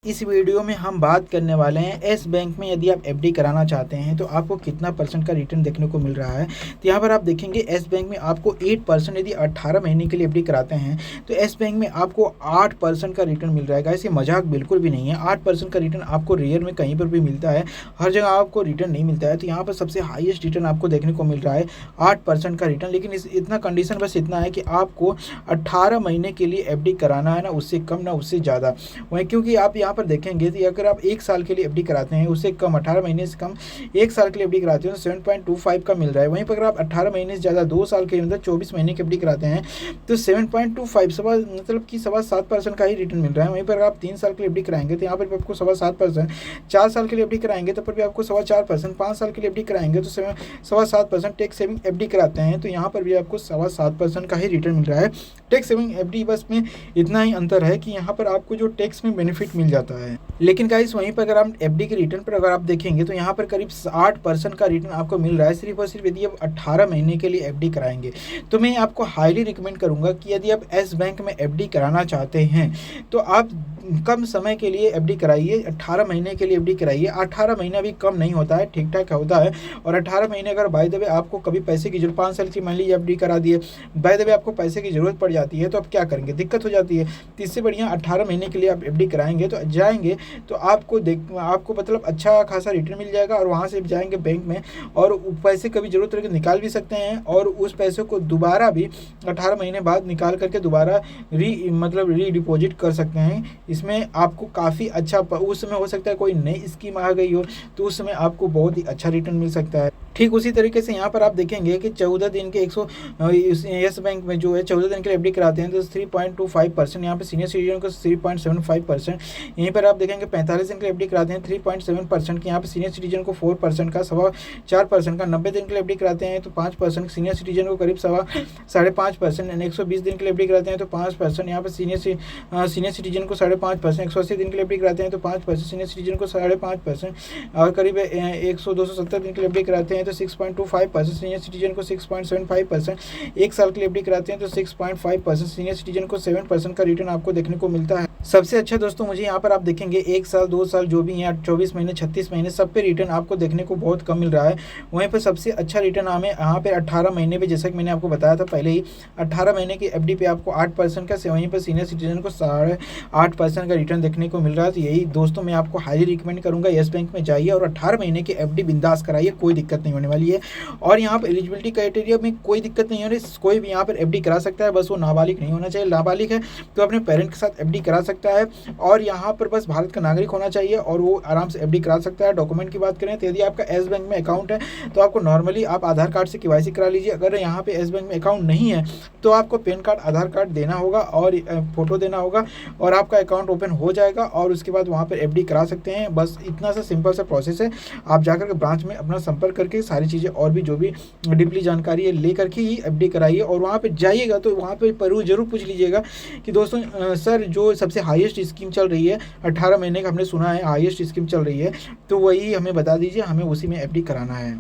इस वीडियो में हम बात करने वाले हैं येस बैंक में यदि आप एफडी कराना चाहते हैं तो आपको कितना परसेंट का रिटर्न देखने को मिल रहा है। तो यहाँ पर आप देखेंगे येस बैंक में आपको 8% यदि 18 महीने के लिए एफडी कराते हैं तो येस बैंक में आपको 8% का रिटर्न मिल रहा है। गाइस, ये मजाक बिल्कुल भी नहीं है। 8% का रिटर्न आपको रेयर में कहीं पर भी मिलता है, हर जगह आपको रिटर्न नहीं मिलता है। तो यहाँ पर सबसे हाईएस्ट रिटर्न आपको देखने को मिल रहा है 8% का रिटर्न। लेकिन इतना कंडीशन बस इतना है कि आपको 18 महीने के लिए एफडी कराना है, ना उससे कम ना उससे ज़्यादा। वहीं क्योंकि आप यहाँ पर देखेंगे तो अगर आप 1 साल के लिए एफडी कराते हैं, उससे कम 18 महीने से कम 1 साल के लिए एफडी कराते हैं तो 7.25 का मिल रहा है। वहीं पर अगर आप 18 महीने से ज़्यादा 2 साल के मतलब 24 महीने की एफडी कराते हैं तो 7.25 मतलब कि 7.25% का ही रिटर्न मिल रहा है। वहीं पर अगर आप 3 साल के लिए एफडी कराएंगे तो यहाँ पर भी आपको 7.25%, 4 साल के लिए एफडी कराएंगे तो पर भी आपको 4.25%, 5 साल के लिए एफडी कराएंगे तो 7.25%। टैक्स सेविंग एफडी कराते हैं तो यहाँ पर भी आपको 7.25% का ही रिटर्न मिल रहा है। टैक्स सेविंग एफडी बस में इतना ही अंतर है कि यहाँ पर आपको जो टैक्स में बेनिफिट मिल जाता है। लेकिन गाइस, वहीं पर अगर आप एफडी के रिटर्न पर अगर आप देखेंगे तो यहाँ पर करीब 8% का रिटर्न आपको मिल रहा है, सिर्फ और सिर्फ यदि आप 18 महीने के लिए एफडी कराएंगे। तो मैं आपको हाईली रिकमेंड करूंगा कि यदि आप येस बैंक में एफडी कराना चाहते हैं तो आप कम समय के लिए एफडी कराइए, 18 महीने के लिए एफडी कराइए। 18 महीना भी कम नहीं होता है, ठीक ठाक होता है। और 18 महीने अगर बाय द वे आपको कभी पैसे की जरूरत, 5 साल की मान लीजिए एफडी करा दिए, बाय द वे आपको पैसे की ज़रूरत पड़ जाती है तो आप क्या करेंगे, दिक्कत हो जाती है। तो इससे बढ़िया 18 महीने के लिए आप एफडी कराएंगे तो जाएंगे तो आपको मतलब अच्छा खासा रिटर्न मिल जाएगा। और वहाँ से जाएंगे बैंक में और पैसे कभी ज़रूरत रहे निकाल भी सकते हैं और उस पैसे को दोबारा भी 18 महीने बाद निकाल करके दोबारा री डिपॉजिट कर सकते हैं। इसमें आपको काफ़ी अच्छा, उस समय हो सकता है कोई नई स्कीम आ गई हो तो उस समय आपको बहुत ही अच्छा रिटर्न मिल सकता है। ठीक उसी तरीके से यहाँ पर आप देखेंगे कि 14 दिन के येस बैंक में जो है 14 दिन के लिए एफडी कराते हैं तो 3.25%, यहाँ पर सीनियर सिटीजन को 3.75%। यहीं पर आप देखेंगे 45 दिन के लिए एफडी कराते हैं 3.7% की, यहाँ पर सीनियर सिटीजन को 4% का 4.25% का। 90 दिन के लिए एफडी कराते हैं तो 5%, सीनियर सिटीजन को करीब 5.5%। 120 दिन के लिए एफडी कराते हैं तो 5%, यहाँ पर सीनियर सिटीजन को 5.5%। 180 दिन के लिए एफडी कराते हैं तो 5%, सीनियर सिटीजन को 5.5%। और करीब 270 दिन के लिए एफडी कराते हैं तो 6.25%, सीनियर सिटीजन को 6.75%। 1 साल के लिए एफडी कराते हैं तो 6.5%, सीनियर सिटीजन को 7% का रिटर्न आपको देखने को मिलता है। सबसे अच्छा दोस्तों मुझे यहाँ पर आप देखेंगे 1 साल 2 साल जो भी हैं, 24 महीने 36 महीने, सब पे रिटर्न आपको देखने को बहुत कम मिल रहा है। वहीं पर सबसे अच्छा रिटर्न हमें यहाँ पे 18 महीने पे, जैसा कि मैंने आपको बताया था पहले ही, 18 महीने की एफडी पे आपको 8% का, वहीं पर सीनियर सिटीजन को 8.5% का रिटर्न देखने को मिल रहा है। तो यही दोस्तों मैं आपको हाईली रिकमेंड करूँगा, येस बैंक में जाइए और 18 महीने की एफडी बिंदास कराइए, कोई दिक्कत नहीं होने वाली है। और यहाँ पर एलिजिबिलिटी क्राइटेरिया में कोई दिक्कत नहीं हो रही, कोई भी यहाँ पर एफडी करा सकता है, बस वो नाबालिग नहीं होना चाहिए। नाबालिग है तो अपने पेरेंट के साथ एफडी करा सकता है और यहाँ पर बस भारत का नागरिक होना चाहिए और वो आराम से एफडी करा सकता है। डॉक्यूमेंट की बात करें तो यदि आपका येस बैंक में अकाउंट है तो आपको नॉर्मली आप आधार कार्ड से केवाईसी करा लीजिए। अगर यहाँ पे येस बैंक में अकाउंट नहीं है तो आपको पैन कार्ड, आधार कार्ड देना होगा और फोटो देना होगा और आपका अकाउंट ओपन हो जाएगा और उसके बाद वहाँ पर एफडी करा सकते हैं। बस इतना सा सिंपल सा प्रोसेस है। आप जाकर के ब्रांच में अपना संपर्क करके सारी चीज़ें और भी जो भी डीपली जानकारी है ले करके ही एफडी कराइए। और वहाँ पर जाइएगा तो वहाँ पर जरूर पूछ लीजिएगा कि दोस्तों सर जो सबसे हाईएस्ट स्कीम चल रही है 18 महीने का, हमने सुना है हाईएस्ट स्कीम चल रही है, तो वही हमें बता दीजिए, हमें उसी में एफडी कराना है।